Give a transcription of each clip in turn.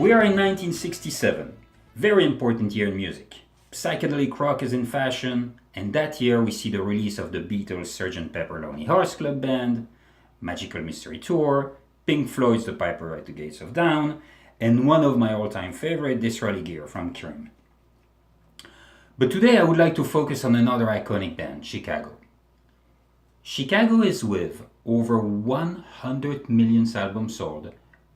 We are in 1967, very important year in music. Psychedelic rock is in fashion, and that year we see the release of the Beatles' Sgt. Pepper Lonely Hearts Club Band, Magical Mystery Tour, Pink Floyd's The Piper at the Gates of Dawn, and one of my all-time favorite, Disraeli Gear from Cream. But today I would like to focus on another iconic band, Chicago. Chicago is with over 100 million albums sold,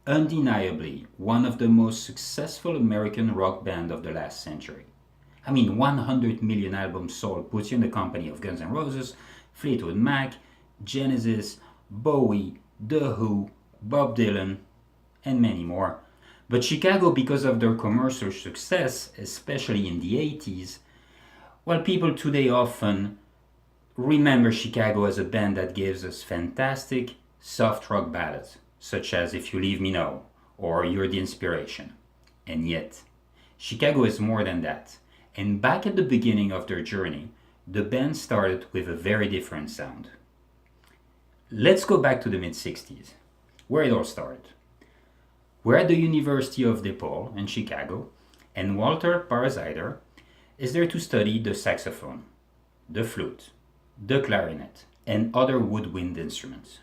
undeniably one of the most successful American rock band of the last century. 100 million albums sold puts you in the company of Guns N' Roses, Fleetwood Mac, Genesis, Bowie, The Who, Bob Dylan, and many more. But Chicago, because of their commercial success, especially in the 80s, well, people today often remember Chicago as a band that gives us fantastic soft rock ballads, such as If You Leave Me Now or You're the Inspiration. And yet, Chicago is more than that. And back at the beginning of their journey, the band started with a very different sound. Let's go back to the mid-60s, where it all started. We're at the University of DePaul in Chicago, and Walter Parasiter is there to study the saxophone, the flute, the clarinet, and other woodwind instruments.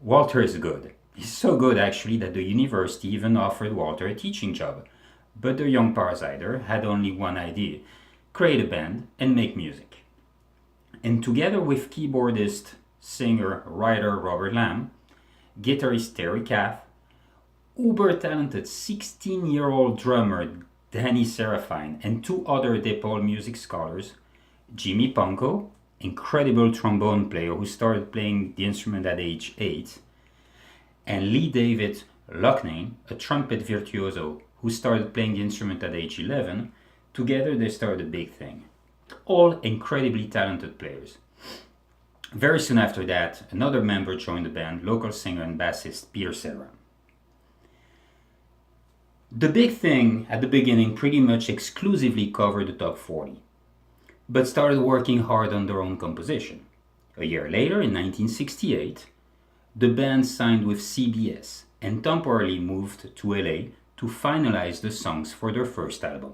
Walter is good. He's so good actually that the university even offered Walter a teaching job. But the young Parasiter had only one idea: create a band and make music. And together with keyboardist, singer, writer Robert Lamm, guitarist Terry Kath, uber-talented 16-year-old drummer Danny Serafine, and two other DePaul music scholars, Jimmy Ponko, incredible trombone player who started playing the instrument at age 8, and Lee David Loughnane, a trumpet virtuoso who started playing the instrument at age 11, together they started a big thing. All incredibly talented players. Very soon after that, another member joined the band, local singer and bassist Peter Cetera. The Big Thing at the beginning pretty much exclusively covered the top 40, but started working hard on their own composition. A year later, in 1968, the band signed with CBS and temporarily moved to LA to finalize the songs for their first album.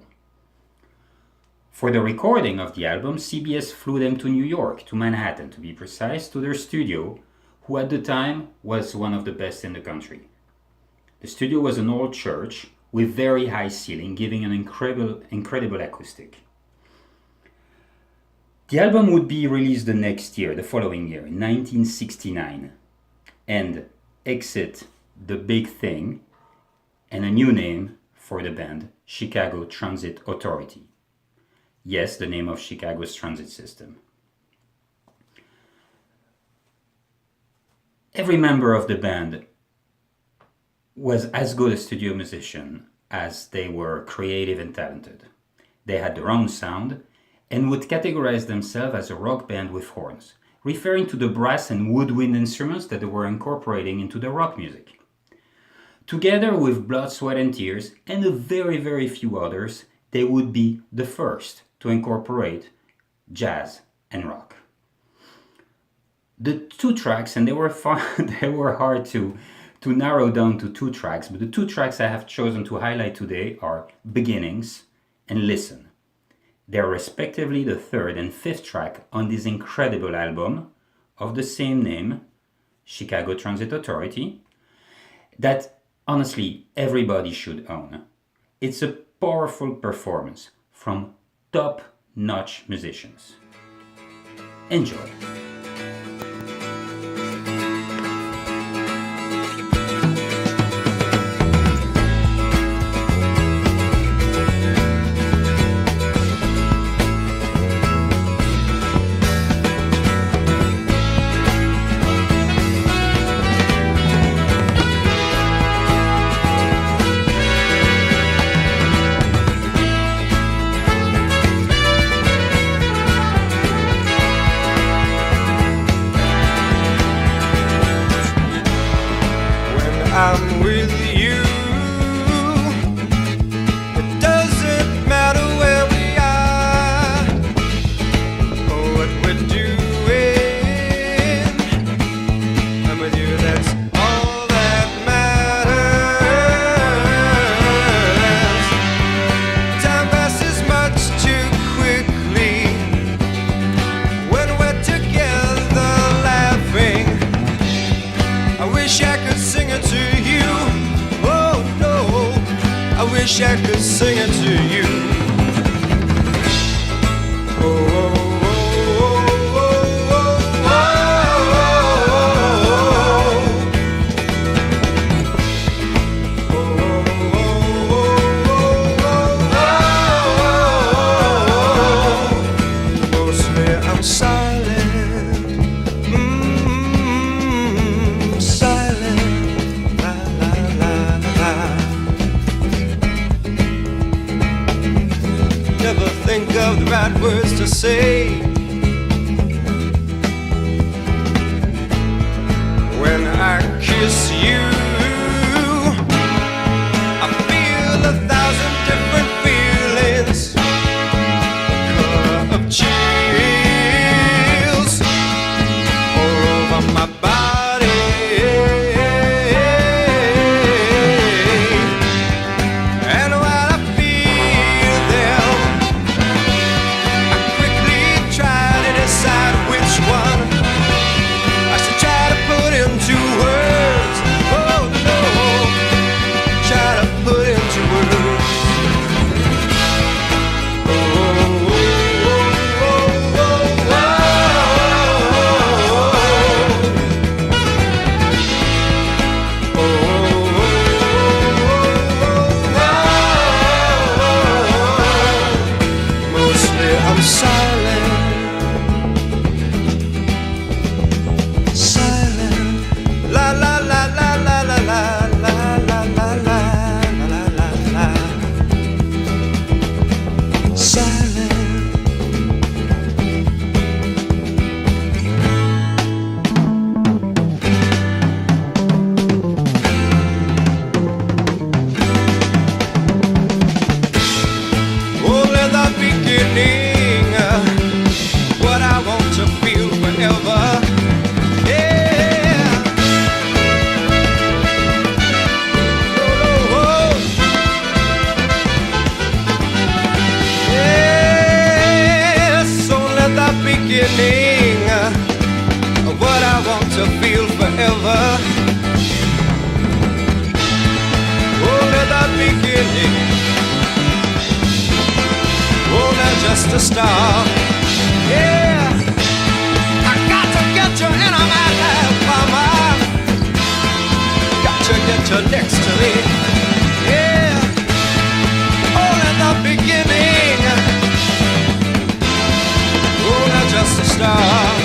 For the recording of the album, CBS flew them to New York, to Manhattan to be precise, to their studio, who at the time was one of the best in the country. The studio was an old church with very high ceiling, giving an incredible acoustic. The album would be released the next year, the following year, in 1969, and exit The Big Thing, and a new name for the band, Chicago Transit Authority. Yes, the name of Chicago's transit system. Every member of the band was as good a studio musician as they were creative and talented. They had their own sound and would categorize themselves as a rock band with horns, referring to the brass and woodwind instruments that they were incorporating into their rock music. Together with Blood, Sweat and Tears and a very few others, they would be the first to incorporate jazz and rock. The two tracks, and they were hard to narrow down to two tracks, but the two tracks I have chosen to highlight today are Beginnings and Listen. They are respectively the third and fifth track on this incredible album of the same name, Chicago Transit Authority, that honestly everybody should own. It's a powerful performance from top-notch musicians. Enjoy. wish I could sing it to you. Oh, oh, oh, oh, oh, oh, oh. Mostly I'm silent, silent, la la la la. Never think of the right words to say when I kiss you. I feel 1,000 different feelings, color of chills all over my body. And when I feel them, I quickly try to decide which one I should try to put into words. Oh no, try to put into words. Oh, oh, oh, oh, oh, oh, oh, oh. Mostly I'm silent, silent, la la la la la la la la la la la la la la, silent. Oh, in the beginning, what I want to feel forever. Yeah. Oh, oh, oh. Yes, only the beginning, what I want to feel forever. Only the beginning, only just a start. Yeah, I got to get you in my life, mama. Got to get you next to me. Yeah, only the beginning, only just a start.